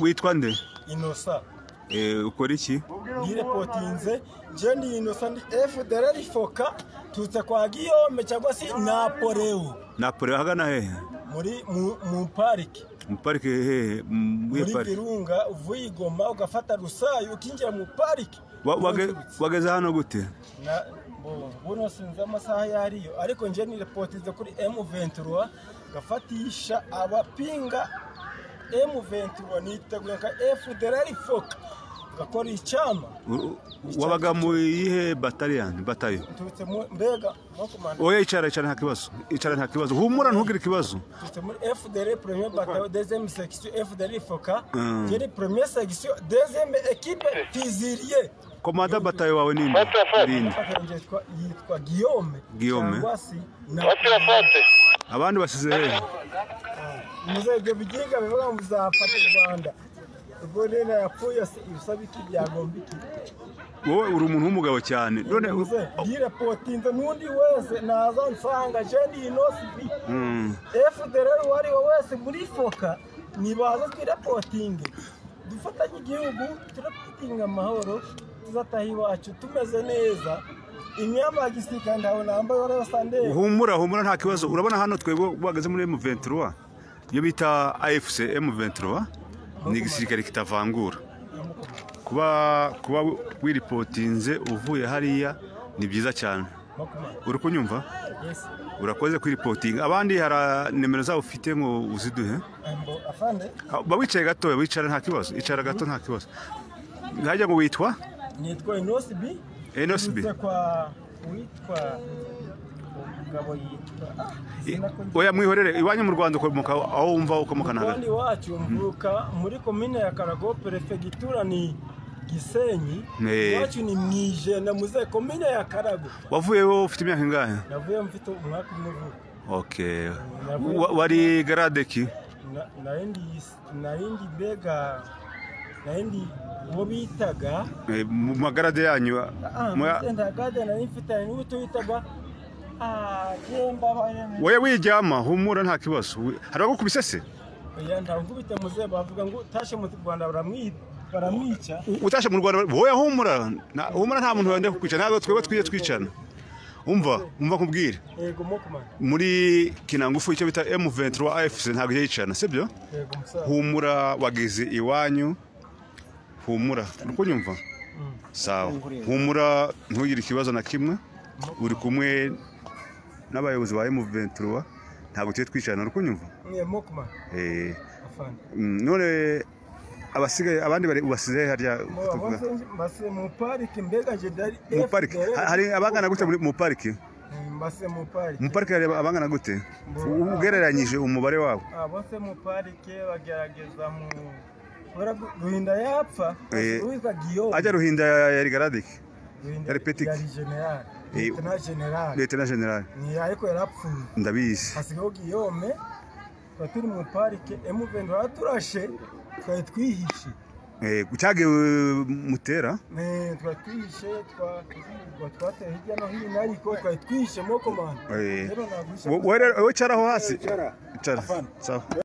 witwa nde? Inosa. Ukora iki? Ni reportinze je ndi Inosa ndi FDLR foka tutse kwa Guillaume cyangwa si Napoleo. Napoleo hagana hehe? Muri mu pariki. Mu pariki hehe? Muri Virunga uvuye Igoma ugafata Rusayo ukinjira mu pariki. Wageze hano gute? Buno sinza amasaha yariyo ariko nje ni reportinze kuri M23 gafatisha abapinga M23 niteguye ka FDLR foka gakora icyama. Wabaga mu yihe battalion batayo? Tutse mbega no komanda. Oya icara nta kibazo. Icara nta kibazo. Humura ntugire ikibazo. Tutse muri FDLR premier bataillon deuxième section FDLR foka. Jeri première section deuxième équipe fusilier. Komanda batayo wawe nini? Yitwa Guillaume. Guillaume. Abandi basize hehe? Muze ibyo biginga bivuga muzafata Rwanda. Ubwo rero yapfuye ibisabiki byagombiki. Wowe uri umuntu w'umugabo cyane. None iyi reportinze n'undi wese naza nsanga je ndi Inosi. FDLR wari wese muri foka nibaza twi reporting. Dufatanye igihugu turapitinga amahoro tuzataha iwacu tumeze neza. Imyamba gisika ndaho nambaye wari wasande. Humura nta kibazo. Urabona hano twebwe bageze muri M23. Iyo bita AFC M23 ni igisirikare kitavangura. Kuba wiripotinze uvuye hariya ni byiza cyane. Uri kunyumva? Yes. Urakoze kwiripotinga. Abandi hari nimero zabo ufite ngo uziduhe? Afande. Bawicaye gato, wicara nta kibazo. Icara gato nta kibazo. Hajya ngo witwa? Nitwa Inosi B. Inosi B. Kwa witwa umugabo yitwa Oya mwihorere iwanyu mu Rwanda ukomoka aho wumva ukomoka naga. Kandi wacu mvuka muri commune ya Karago prefecture ni Gisenyi. Wacu ni Mwijenda muze commune ya Karago. Wavuyeho ufite imyaka ingahe? Navuye mfite umwaka umwe. Okay. Wari grade ki? Naindi bega naindi uwo bitaga mu magarade yanyu. Ndenda garade na mfite ni utuyitaga jemba bayeme. Wowe wijyama humura nta kibazo. Harago kubisese? Oya ndangubite muze bavuga ngo tashe mu Rwanda baramwica. Utashe mu Rwanda wowe humura nta muntu wende kukwica ntabwo twebwe twiye twicana. Umva kubwire. Yego mukuma. Muri kinangufu icyo bita M23 AFC ntabwo yicana sibyo? Yego musa. Humura wageze iwanyu. Humura ukunyumva? Sawa. Humura ntugire ikibazo na kimwe. Uri kumwe n'abayobozi ba M23 ntabwo tuye twicana ukunyumva? Mukuma. Afande. None abasigaye abandi bari ubasize harya base mu pariki mbega je dari mu pariki hari abangana gute mu pariki? Base mu pariki. Mu pariki hari abangana gute? Ugereranyije umubare wabo? Bose mu pariki bagerageza mu Ruhinda yapfa witwa Guillaume. Ajya Ruhinda yari garadiki. Yari petiki. Yari general. Lieutenant general. Ni ariko yarapfuye. Ndabizi. Hasigaho Guillaume baturi mu pariki M23 turashe twari twihishe. Gucyage mutera? Twatwihishe twateye hirya no hino ariko twari twihishe mo komanda. Wowe cyaraho hasi. Cyara. Sawa.